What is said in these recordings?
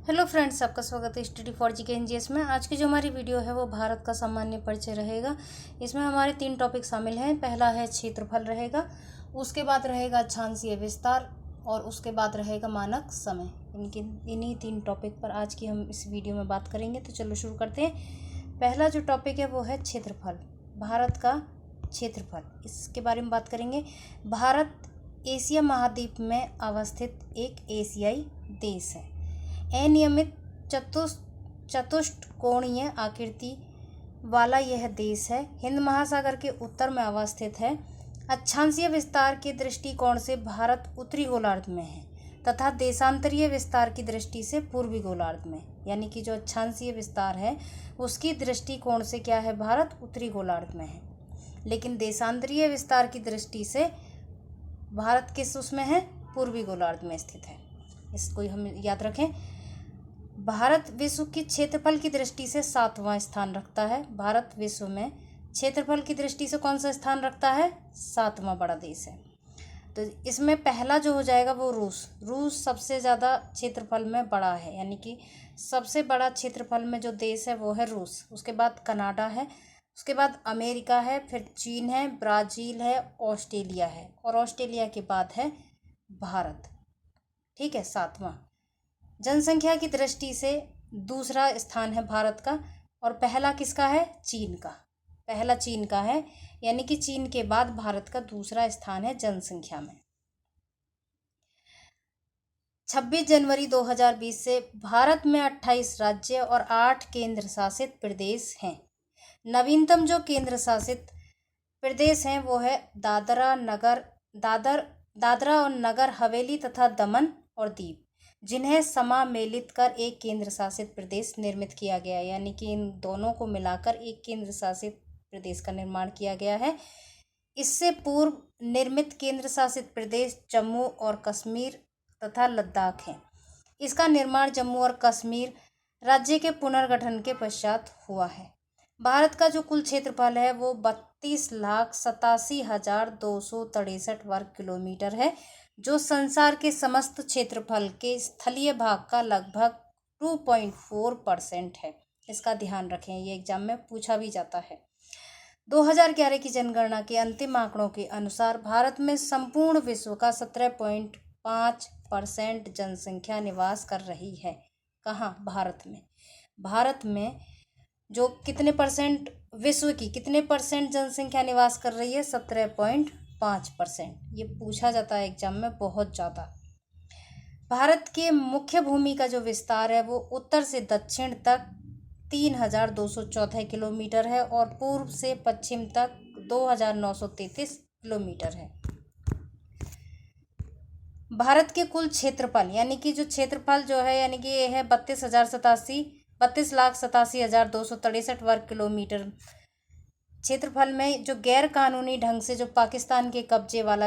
Hello friends, आपका स्वागत है स्टडी फॉर जीके एनजीएस में। आज की जो हमारी वीडियो है वो भारत का सामान्य परिचय रहेगा। इसमें हमारे 3 टॉपिक शामिल हैं। पहला है क्षेत्रफल रहेगा, उसके बाद रहेगा अक्षांशीय विस्तार और उसके बाद रहेगा मानक समय। इन्हीं 3 टॉपिक पर आज की हम इस वीडियो में बात करेंगे। तो चलो शुरू करते हैं। पहला जो टॉपिक है वो है क्षेत्रफल, भारत का क्षेत्रफल, इसके बारे में बात करेंगे। भारत एशिया महाद्वीप में अवस्थित एक एशियाई देश है। अनियमित चतुष्कोणीय आकृति वाला यह देश है। हिंद महासागर के उत्तर में अवस्थित है। अक्षांशीय विस्तार के दृष्टिकोण से भारत उत्तरी गोलार्ध में है तथा देशांतरीय विस्तार की दृष्टि से पूर्वी गोलार्ध में, यानी कि जो अक्षांशीय विस्तार है उसकी दृष्टिकोण से क्या है, भारत उत्तरी गोलार्ध में है। लेकिन देशांतरीय विस्तार की दृष्टि से भारत किस उसमें है, पूर्वी गोलार्ध में स्थित है। इसको हम याद रखें। भारत विश्व की क्षेत्रफल की दृष्टि से 7वां स्थान रखता है। भारत विश्व में क्षेत्रफल की दृष्टि से कौन सा स्थान रखता है, 7वां बड़ा देश है। तो इसमें पहला जो हो जाएगा वो रूस सबसे ज़्यादा क्षेत्रफल में बड़ा है, यानी कि सबसे बड़ा क्षेत्रफल में जो देश है वो है रूस। उसके बाद कनाडा है, उसके बाद अमेरिका है, फिर चीन है, ब्राज़ील है, ऑस्ट्रेलिया है और ऑस्ट्रेलिया के बाद है भारत। ठीक है, 7वां। जनसंख्या की दृष्टि से दूसरा स्थान है भारत का और पहला किसका है, चीन का। पहला चीन का है, यानी कि चीन के बाद भारत का दूसरा स्थान है जनसंख्या में। 26 जनवरी 2020 से भारत में 28 राज्य और 8 केंद्र शासित प्रदेश हैं। नवीनतम जो केंद्र शासित प्रदेश हैं वो है दादरा और नगर हवेली तथा दमन और दीव, जिन्हें समामेलित कर एक केंद्र शासित प्रदेश निर्मित किया गया है। यानी कि इन दोनों को मिलाकर एक केंद्र शासित प्रदेश का निर्माण किया गया है। इससे पूर्व निर्मित केंद्र शासित प्रदेश जम्मू और कश्मीर तथा लद्दाख हैं। इसका निर्माण जम्मू और कश्मीर राज्य के पुनर्गठन के पश्चात हुआ है। भारत का जो कुल क्षेत्रफल है वो 32,87,263 वर्ग किलोमीटर है, जो संसार के समस्त क्षेत्रफल के स्थलीय भाग का लगभग 2.4% है। इसका ध्यान रखें, ये एग्जाम में पूछा भी जाता है। 2011 की जनगणना के अंतिम आंकड़ों के अनुसार भारत में संपूर्ण विश्व का 17.5% जनसंख्या निवास कर रही है। कहाँ, भारत में। भारत में जो कितने परसेंट, विश्व की कितने परसेंट जनसंख्या निवास कर रही है, 17.5%। ये पूछा जाता है एग्जाम में बहुत ज़्यादा। भारत के मुख्य भूमि का जो विस्तार है वो उत्तर से दक्षिण तक 3,214 किलोमीटर है और पूर्व से पश्चिम तक 2,933 किलोमीटर है। भारत के कुल क्षेत्रफल, यानी कि जो क्षेत्रफल जो है, यानी कि ये है 32,87,263 वर्ग किलोमीटर। क्षेत्रफल में जो गैर कानूनी ढंग से जो पाकिस्तान के कब्जे वाला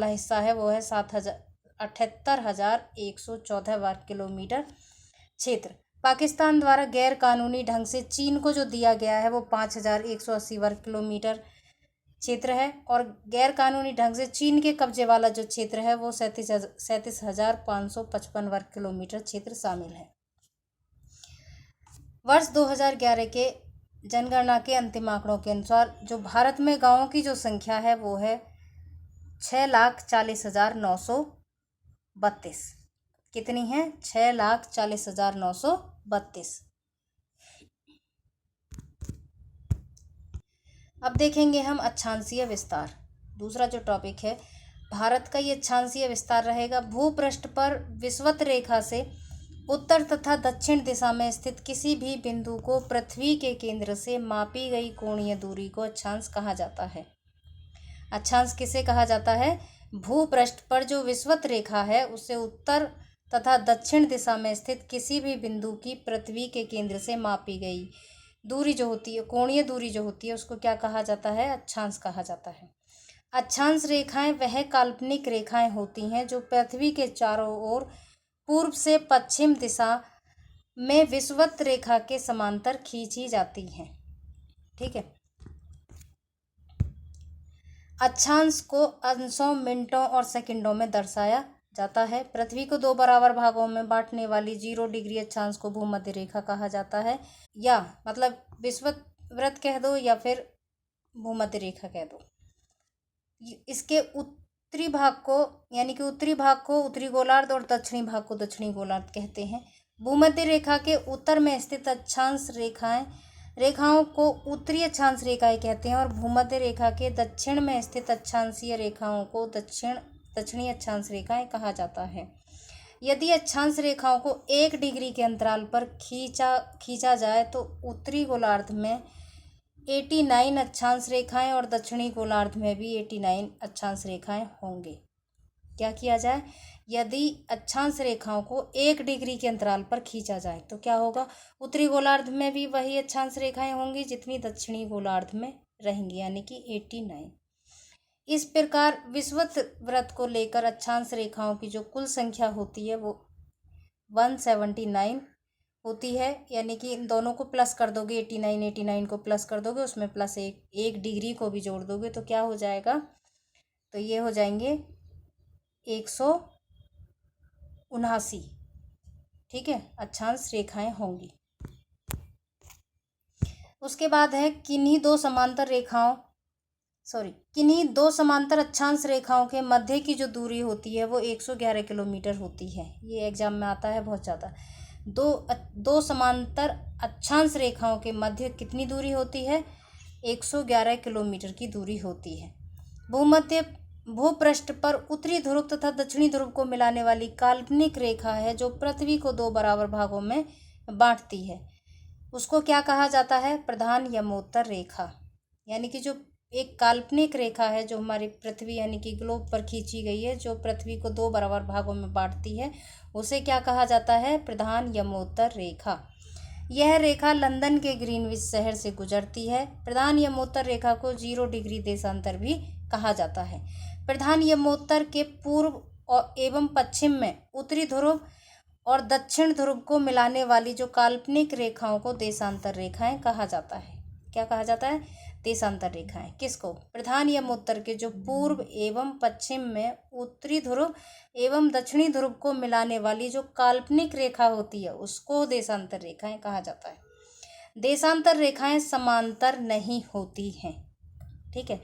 हिस्सा है वो है 78,114 वर्ग किलोमीटर क्षेत्र। पाकिस्तान द्वारा गैर कानूनी ढंग से चीन को जो दिया गया है वो 5,180 वर्ग किलोमीटर क्षेत्र है और गैर कानूनी ढंग से चीन के कब्जे वाला जो क्षेत्र है वो 37,555 वर्ग किलोमीटर क्षेत्र शामिल है। वर्ष 2011 के जनगणना के अंतिम आंकड़ों के अनुसार जो भारत में गांवों की जो संख्या है वो है 6,40,932। कितनी है, 6,40,932। अब देखेंगे हम अक्षांशीय विस्तार। दूसरा जो टॉपिक है भारत का, ये अक्षांशीय विस्तार रहेगा। भूपृष्ठ पर विषुवत रेखा से उत्तर तथा दक्षिण दिशा में स्थित किसी भी बिंदु को पृथ्वी के केंद्र से मापी गई कोणीय दूरी को अक्षांश कहा जाता है। अक्षांश किसे कहा जाता है, भूपृष्ठ पर जो विषुवत रेखा है उससे उत्तर तथा दक्षिण दिशा में स्थित किसी भी बिंदु की पृथ्वी के केंद्र से मापी गई दूरी जो होती है, कोणीय दूरी जो होती है, उसको क्या कहा जाता है, अक्षांश कहा जाता है। अक्षांश रेखाएं वह काल्पनिक रेखाएं होती हैं जो पृथ्वी के चारों ओर पूर्व से पश्चिम दिशा में विषुवत रेखा के समांतर खींची जाती हैं। ठीक है। अक्षांश को अंशों, मिनटों और सेकंडों में दर्शाया जाता है। पृथ्वी को 2 बराबर भागों में बांटने वाली 0 डिग्री अक्षांश को भूमध्य रेखा कहा जाता है, या मतलब विषुववृत्त कह दो या फिर भूमध्य रेखा कह दो। इसके उत्तरी भाग को यानी कि उत्तरी भाग को उत्तरी गोलार्ध और दक्षिणी भाग को दक्षिणी गोलार्ध कहते हैं। भूमध्य रेखा के उत्तर में स्थित अक्षांश रेखाओं को उत्तरी अक्षांश रेखाएं कहते हैं और भूमध्य रेखा के दक्षिण में स्थित अक्षांशीय रेखाओं को दक्षिणी अक्षांश रेखाएं कहा जाता है। यदि अक्षांश रेखाओं को 1 डिग्री के अंतराल पर खींचा जाए तो उत्तरी गोलार्ध में 89 अक्षांश रेखाएं और दक्षिणी गोलार्ध में भी 89 अक्षांश रेखाएं होंगे। क्या किया जाए? यदि अक्षांश रेखाओं को 1 डिग्री के अंतराल पर खींचा जाए तो क्या होगा? उत्तरी गोलार्ध में भी वही अक्षांश रेखाएं होंगी जितनी दक्षिणी गोलार्ध में रहेंगी, यानी कि 89। इस प्रकार विषुववृत्त को लेकर अक्षांश रेखाओं की जो कुल संख्या होती है वो 179 होती है, यानी कि इन दोनों को प्लस कर दोगे, 89 को प्लस कर दोगे, उसमें प्लस एक डिग्री को भी जोड़ दोगे तो क्या हो जाएगा? तो ये हो जाएंगे 179, ठीक है, अक्षांश रेखाएं होंगी। उसके बाद है किन्हीं दो समांतर अक्षांश रेखाओं के मध्य की जो दूरी होती है वो 111 किलोमीटर होती है। ये एग्जाम में आता है बहुत ज़्यादा। दो समांतर अक्षांश रेखाओं के मध्य कितनी दूरी होती है? 111 किलोमीटर की दूरी होती है। भूपृष्ठ पर उत्तरी ध्रुव तथा दक्षिणी ध्रुव को मिलाने वाली काल्पनिक रेखा है जो पृथ्वी को 2 बराबर भागों में बांटती है। उसको क्या कहा जाता है? प्रधान यमोत्तर रेखा। यानी कि जो एक काल्पनिक रेखा है जो हमारी पृथ्वी यानी कि ग्लोब पर खींची गई है, जो पृथ्वी को 2 बराबर भागों में बांटती है, उसे क्या कहा जाता है? प्रधान यमोत्तर रेखा। यह रेखा लंदन के ग्रीनविच शहर से गुजरती है। प्रधान यमोत्तर रेखा को 0 डिग्री देशांतर भी कहा जाता है। प्रधान यमोत्तर के पूर्व एवं पश्चिम में उत्तरी ध्रुव और दक्षिण ध्रुव को मिलाने वाली जो काल्पनिक रेखाओं को देशांतर रेखाएं कहा जाता है। क्या कहा जाता है? देशांतर रेखाएं। किसको? प्रधान यमोत्तर के जो पूर्व एवं पश्चिम में उत्तरी ध्रुव एवं दक्षिणी ध्रुव को मिलाने वाली जो काल्पनिक रेखा होती है उसको देशांतर रेखाएं कहा जाता है। देशांतर रेखाएं समांतर नहीं होती हैं, ठीक है।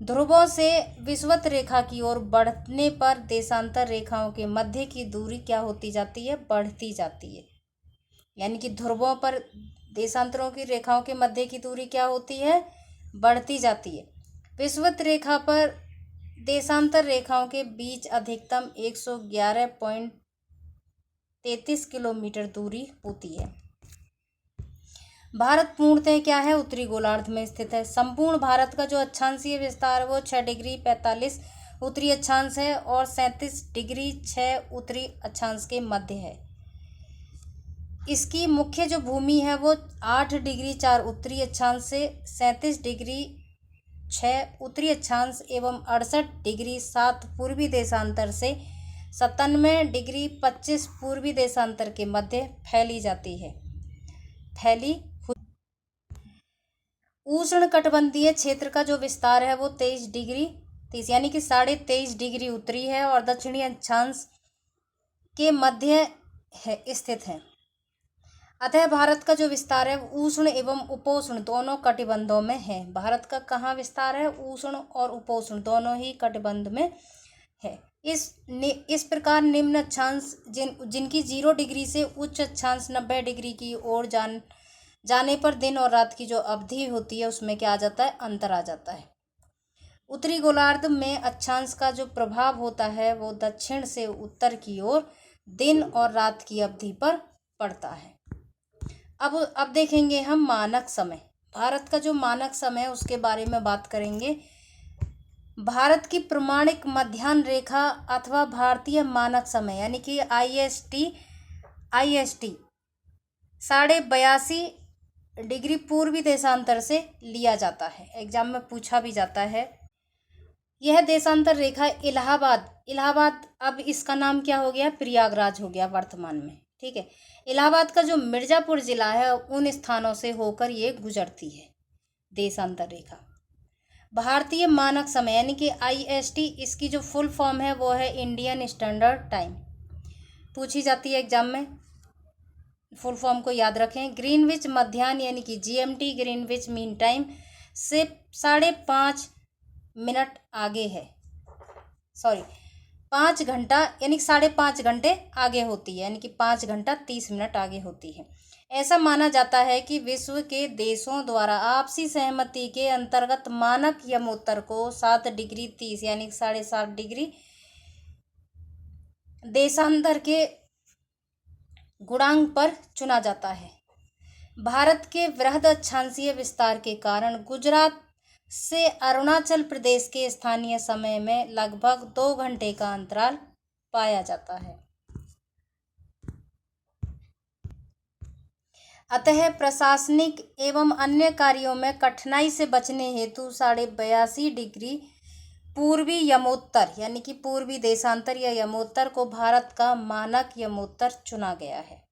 ध्रुवों से विषुवत रेखा की ओर बढ़ने पर देशांतर रेखाओं के मध्य की दूरी क्या होती जाती है? बढ़ती जाती है। यानी कि ध्रुवों पर देशांतरों की रेखाओं के मध्य की दूरी क्या होती है? बढ़ती जाती है। विषुवत रेखा पर देशांतर रेखाओं के बीच अधिकतम 111.33 किलोमीटर दूरी होती है। भारत पूर्णतः क्या है? उत्तरी गोलार्ध में स्थित है। संपूर्ण भारत का जो अक्षांशीय विस्तार है वो 6 डिग्री 45 उत्तरी अक्षांश है और 37 डिग्री 6 उत्तरी अक्षांश के मध्य है। इसकी मुख्य जो भूमि है वो 8 डिग्री 4 उत्तरी अक्षांश से 37 डिग्री 6 उत्तरी अक्षांश एवं 68 डिग्री 7 पूर्वी देशांतर से 97 डिग्री 25 पूर्वी देशांतर के मध्य फैली जाती है। उष्ण कटिबंधीय क्षेत्र का जो विस्तार है वो 23 डिग्री 30 यानी कि 23.5 डिग्री उत्तरी है और दक्षिणी अक्षांश के मध्य स्थित है। अतः भारत का जो विस्तार है उष्ण एवं उपोष्ण दोनों कटिबंधों में है। भारत का कहाँ विस्तार है? उष्ण और उपोष्ण दोनों ही कटिबंध में है। इस प्रकार निम्न अक्षांश जिनकी 0 डिग्री से उच्च अक्षांश 90 डिग्री की ओर जाने पर दिन और रात की जो अवधि होती है उसमें क्या आ जाता है? अंतर आ जाता है। उत्तरी गोलार्ध में अक्षांश का जो प्रभाव होता है वो दक्षिण से उत्तर की ओर दिन और रात की अवधि पर पड़ता है। अब देखेंगे हम मानक समय। भारत का जो मानक समय है उसके बारे में बात करेंगे। भारत की प्रमाणिक मध्याह्न रेखा अथवा भारतीय मानक समय यानी कि IST 82.5 डिग्री पूर्वी देशांतर से लिया जाता है। एग्जाम में पूछा भी जाता है। यह देशांतर रेखा इलाहाबाद अब इसका नाम क्या हो गया? प्रयागराज हो गया वर्तमान में, ठीक है। इलाहाबाद का जो मिर्जापुर जिला है उन स्थानों से होकर ये गुजरती है देशांतर रेखा। भारतीय मानक समय यानी कि IST, इसकी जो फुल फॉर्म है वो है इंडियन स्टैंडर्ड टाइम। पूछी जाती है एग्जाम में, फुल फॉर्म को याद रखें। ग्रीनविच मध्याह्न यानी कि GMT, ग्रीनविच मीन टाइम से 5.5 मिनट आगे है, सॉरी 5 घंटा यानी 5.5 घंटे आगे होती है, यानी कि 5 घंटा 30 मिनट आगे होती है। ऐसा माना जाता है कि विश्व के देशों द्वारा आपसी सहमति के अंतर्गत मानक यमोत्तर को 7 डिग्री 30 यानी 7.5 डिग्री देशांतर के गुणांक पर चुना जाता है। भारत के वृहद अक्षांशीय विस्तार के कारण गुजरात से अरुणाचल प्रदेश के स्थानीय समय में लगभग 2 घंटे का अंतराल पाया जाता है। अतः प्रशासनिक एवं अन्य कार्यों में कठिनाई से बचने हेतु 82.5 डिग्री पूर्वी यमोत्तर यानी कि पूर्वी देशांतर या यमोत्तर को भारत का मानक यमोत्तर चुना गया है।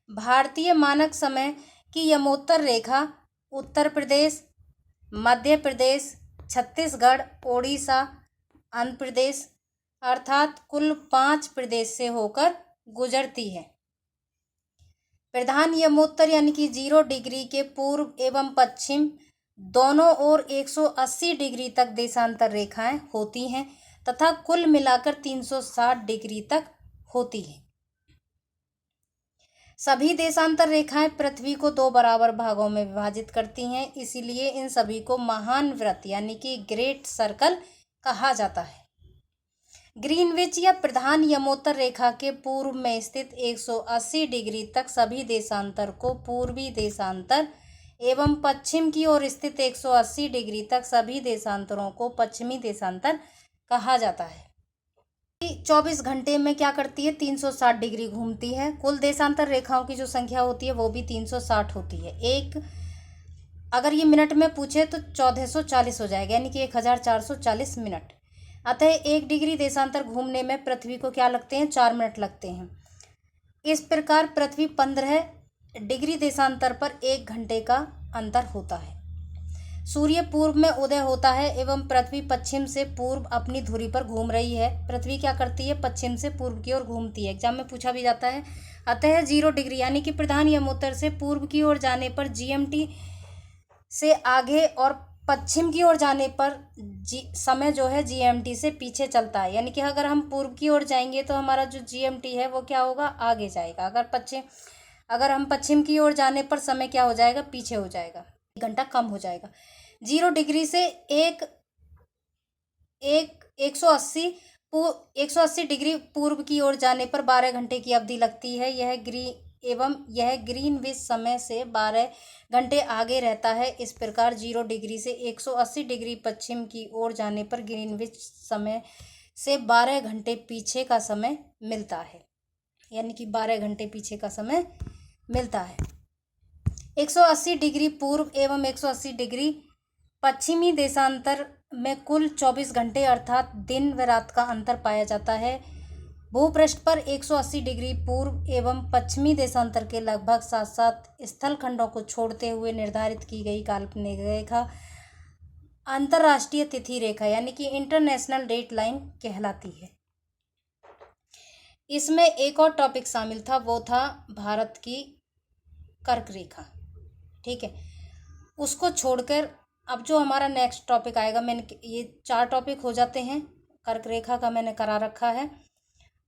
भारतीय मानक समय की यमोत्तर रेखा उत्तर प्रदेश, मध्य प्रदेश, छत्तीसगढ़, ओडिशा, आंध्र प्रदेश अर्थात कुल 5 प्रदेश से होकर गुजरती है। प्रधान यमोत्तर यानी कि 0 डिग्री के पूर्व एवं पश्चिम दोनों ओर 180 डिग्री तक देशांतर रेखाएं होती हैं तथा कुल मिलाकर 360 डिग्री तक होती है। सभी देशांतर रेखाएं पृथ्वी को 2 बराबर भागों में विभाजित करती हैं, इसीलिए इन सभी को महान वृत्त यानी कि ग्रेट सर्कल कहा जाता है। ग्रीनविच या प्रधान यमोत्तर रेखा के पूर्व में स्थित 180 डिग्री तक सभी देशांतर को पूर्वी देशांतर एवं पश्चिम की ओर स्थित 180 डिग्री तक सभी देशांतरों को पश्चिमी देशांतर कहा जाता है। 24 घंटे में क्या करती है, 360 डिग्री घूमती है। कुल देशांतर रेखाओं की जो संख्या होती है वो भी 360 होती है। एक अगर ये मिनट में पूछे तो 1440 हो जाएगा, यानी कि 1440 मिनट। अतः 1 डिग्री देशांतर घूमने में पृथ्वी को क्या लगते हैं, 4 मिनट लगते हैं। इस प्रकार पृथ्वी 15 डिग्री देशांतर पर 1 घंटे का अंतर होता है। सूर्य पूर्व में उदय होता है एवं पृथ्वी पश्चिम से पूर्व अपनी धुरी पर घूम रही है। पृथ्वी क्या करती है, पश्चिम से पूर्व की ओर घूमती है। एग्जाम में पूछा भी जाता है। अतः 0 डिग्री यानी कि प्रधान यमोत्तर से पूर्व की ओर जाने पर GMT से आगे और पश्चिम की ओर जाने पर समय जो है GMT से पीछे चलता है। यानी कि अगर हम पूर्व की ओर जाएंगे तो हमारा जो GMT है वो क्या होगा, आगे जाएगा। अगर हम पश्चिम की ओर जाने पर समय क्या हो जाएगा, पीछे हो जाएगा, 1 घंटा कम हो जाएगा। 0 डिग्री से 180 डिग्री पूर्व की ओर जाने पर 12 घंटे की अवधि लगती है। यह ग्रीनविच समय से 12 घंटे आगे रहता है। इस प्रकार 0 डिग्री से 180 डिग्री पश्चिम की ओर जाने पर ग्रीनविच समय से 12 घंटे पीछे का समय मिलता है, यानी कि 12 घंटे पीछे का समय मिलता है। 180 डिग्री पूर्व एवं 180 डिग्री पश्चिमी देशांतर में कुल 24 घंटे अर्थात दिन व रात का अंतर पाया जाता है। भूपृष्ठ पर 180 डिग्री पूर्व एवं पश्चिमी देशांतर के लगभग 7 स्थल खंडों को छोड़ते हुए निर्धारित की गई काल्पनिक रेखा अंतर्राष्ट्रीय तिथि रेखा यानी कि इंटरनेशनल डेट लाइन कहलाती है। इसमें एक और टॉपिक शामिल था, वो था भारत की कर्क रेखा। ठीक है, उसको छोड़कर अब जो हमारा नेक्स्ट टॉपिक आएगा, मैंने ये 4 टॉपिक हो जाते हैं। कर्क रेखा का मैंने करा रखा है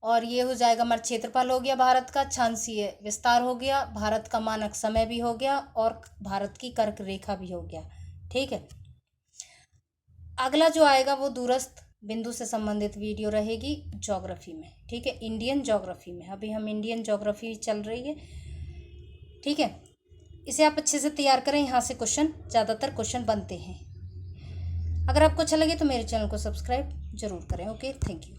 और ये हो जाएगा हमारा क्षेत्रफल हो गया, भारत का अक्षांशीय विस्तार हो गया, भारत का मानक समय भी हो गया और भारत की कर्क रेखा भी हो गया। ठीक है, अगला जो आएगा वो दूरस्थ बिंदु से संबंधित वीडियो रहेगी ज्योग्राफी में। ठीक है, इंडियन ज्योग्राफी में। अभी हम इंडियन ज्योग्राफी चल रही है। ठीक है, इसे आप अच्छे से तैयार करें, यहाँ से ज़्यादातर क्वेश्चन बनते हैं। अगर आपको अच्छा लगे तो मेरे चैनल को सब्सक्राइब जरूर करें। Okay, thank you.